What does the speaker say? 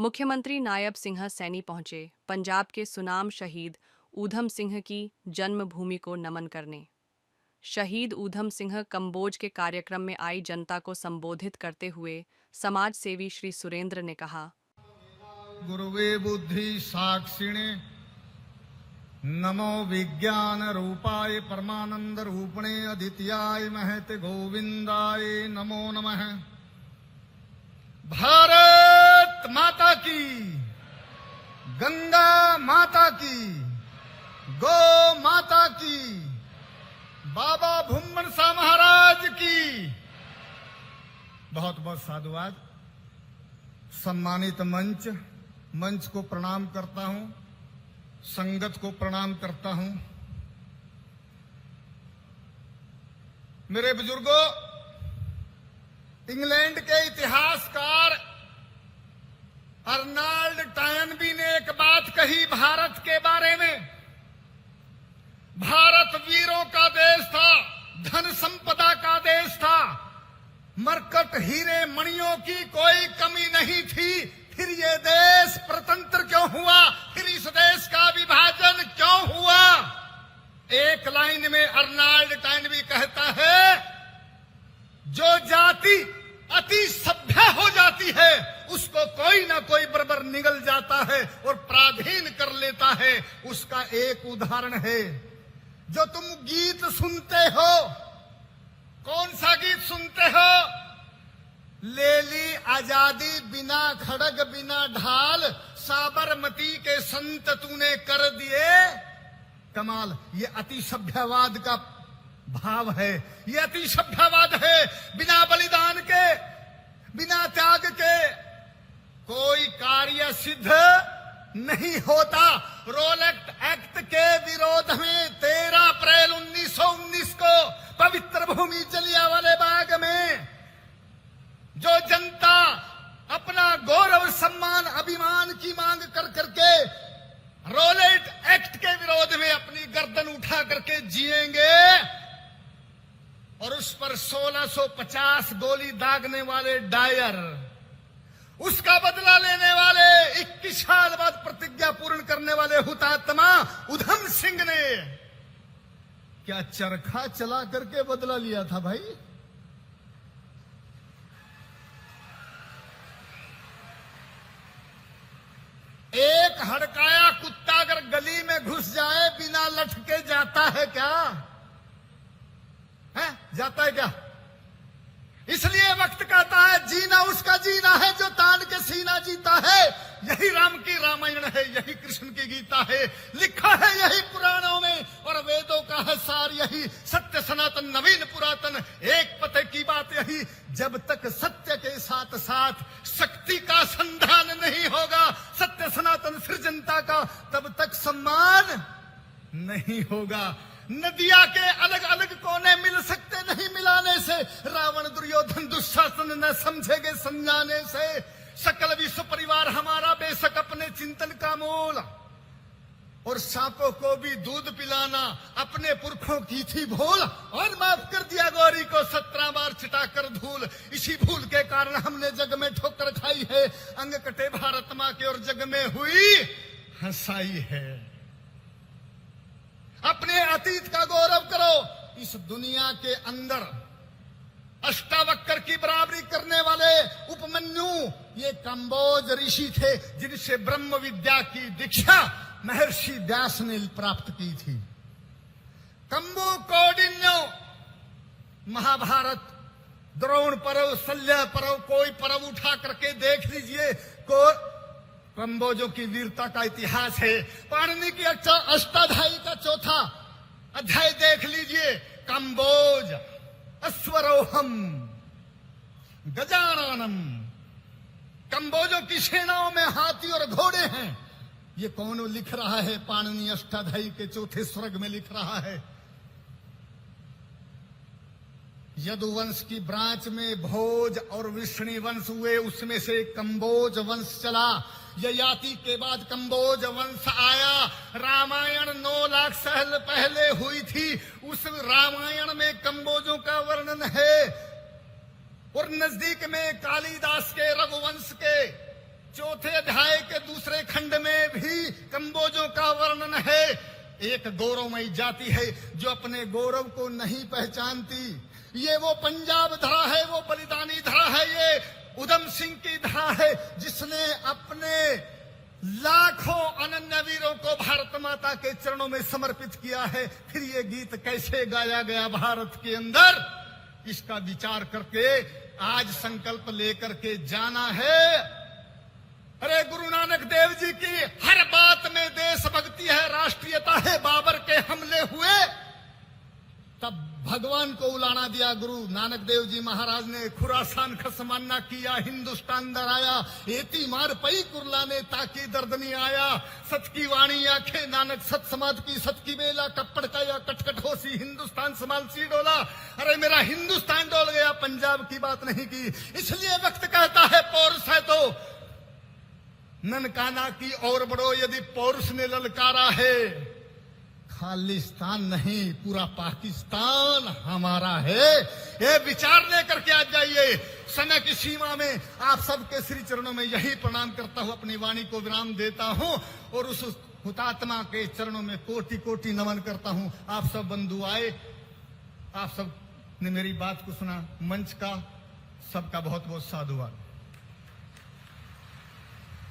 मुख्यमंत्री नायब सिंह सैनी पहुंचे पंजाब के सुनाम शहीद ऊधम सिंह की जन्मभूमि को नमन करने। शहीद ऊधम सिंह कंबोज के कार्यक्रम में आई जनता को संबोधित करते हुए समाज सेवी श्री सुरेंद्र ने कहा, गुरुवे बुद्धि साक्षिणे नमो विज्ञान रूपाय परमानंद रूपणे अद्वितीयाय महते गोविंदाय नमो नमः। भारत माता की, गंगा माता की, गौ माता की, बाबा भूमन शाह महाराज की बहुत बहुत साधुवाद। सम्मानित मंच को प्रणाम करता हूं, संगत को प्रणाम करता हूं। मेरे बुजुर्गों, इंग्लैंड के इतिहासकार अर्नाल्ड टॉयनबी ने एक बात कही भारत के बारे में। भारत वीरों का देश था, धन संपदा का देश था, मरकट हीरे मणियों की कोई कमी नहीं थी। फिर ये देश स्वतंत्र क्यों हुआ? फिर इस देश का विभाजन क्यों हुआ? एक लाइन में अर्नाल्ड टॉयनबी कहता है, जो जाति अति सभ्य हो जाती है उसको कोई ना कोई बराबर निगल जाता है और पराधीन कर लेता है। उसका एक उदाहरण है, जो तुम गीत सुनते हो, कौन सा गीत सुनते हो? ले ली आजादी बिना खड़ग बिना ढाल, साबरमती के संत तूने कर दिए कमाल। ये अति सभ्यवाद का भाव है, ये अति सभ्यवाद है। बिना बलिदान के, बिना त्याग के कोई कार्य सिद्ध नहीं होता। रोलेट एक्ट के विरोध में 13 अप्रैल 1919 को पवित्र भूमि जलियांवाला बाग में जो जनता अपना गौरव सम्मान अभिमान की मांग कर करके रोलेट एक्ट के विरोध में अपनी गर्दन उठा करके जिएंगे और उस पर 1650 गोली दागने वाले डायर, उसका बदला लेने वाले 21 साल बाद प्रतिज्ञा पूर्ण करने वाले हुतात्मा ऊधम सिंह ने क्या चरखा चला करके बदला लिया था भाई? एक हड़काया कुत्ता अगर गली में घुस जाए बिना लटके जाता है क्या? है? जाता है क्या? इसलिए वक्त कहता है, जीना उसका जीना है जो तान के सीना जीता है। यही राम की रामायण है, यही कृष्ण की गीता है, लिखा है यही पुराणों में और वेदों का है सार यही। सत्य सनातन नवीन पुरातन, एक पते की बात यही। जब तक सत्य के साथ साथ शक्ति का संधान नहीं होगा, सत्य सनातन सृजनता का, तब तक सम्मान नहीं होगा। नदिया के अलग अलग कोने मिल सकते नहीं मिलाने से, रावण दुर्योधन दुशासन न समझेंगे समझाने से। सकल विश्व परिवार हमारा बेशक अपने चिंतन का मूल, और सांपों को भी दूध पिलाना अपने पुरखों की थी भूल, और माफ कर दिया गौरी को 17 बार चिटाकर धूल। इसी भूल के कारण हमने जग में ठोकर खाई है, अंग कटे भारत मां के और जग में हुई हंसाई है। अपने अतीत का गौरव करो। इस दुनिया के अंदर अष्टावक्र की बराबरी करने वाले उपमन्यु ये कंबोज ऋषि थे, जिनसे ब्रह्म विद्या की दीक्षा महर्षि व्यास ने प्राप्त की थी। कंबु कौंडिन्यो, महाभारत, द्रोण पर्व, शल्य पर्व, कोई पर्व उठा करके देख लीजिए, कंबोजों की वीरता का इतिहास है। पाणिनि की अष्टाध्यायी का चौथा अध्याय देख लीजिए, कंबोज अश्वरोहम गजाननम। कंबोजों की सेनाओं में हाथी और घोड़े हैं। ये कौन लिख रहा है? पाणिनि अष्टाध्यायी के चौथे स्वर्ग में लिख रहा है। यदुवंश की ब्रांच में भोज और विष्णु वंश हुए, उसमें से कंबोज वंश चला। ययाति के बाद कंबोज वंश आया। रामायण 9 लाख साल पहले हुई थी। उस रामायण में कंबोजों का वर्णन है। और नजदीक में कालिदास के रघुवंश के चौथे अध्याय के दूसरे खंड में भी कंबोजों का वर्णन है। एक गौरवमयी जाति है जो अपने गौरव को नहीं पहचानती। ये वो पंजाब धरा है, वो बलिदानी धरा है, ये उधम सिंह की धरा है जिसने अपने लाखों अनन्य वीरों को भारत माता के चरणों में समर्पित किया है। फिर ये गीत कैसे गाया गया भारत के अंदर, इसका विचार करके आज संकल्प लेकर के जाना है। अरे गुरु नानक देव जी की हर बात में देशभक्ति है, राष्ट्रीयता है। बाबर के हमले हुए तब भगवान को उलाना दिया गुरु नानक देव जी महाराज ने। खुरासान खसमाना किया, हिंदुस्तान दर आया, एती मार पई कुरलाने ताकि दर्द नहीं आया। सत की वाणी आंखें नानक सत समाज की, सत की बेला कपड़ का या कटकट होसी, हिंदुस्तान संभाल सी डोला। अरे मेरा हिंदुस्तान डोल गया, पंजाब की बात नहीं की। इसलिए वक्त कहता है पौरुष है तो ननकाना की और बड़ो, यदि पौरुष ने ललकारा है। खालिस्तान नहीं, पूरा पाकिस्तान हमारा है। ये विचार लेकर के आ जाइए। समय की सीमा में आप सबके श्री चरणों में यही प्रणाम करता हूं, अपनी वाणी को विराम देता हूं और उस हुतात्मा के चरणों में कोटि कोटि नमन करता हूं। आप सब बंधु आए, आप सब ने मेरी बात को सुना। मंच का सबका बहुत बहुत साधुवाद।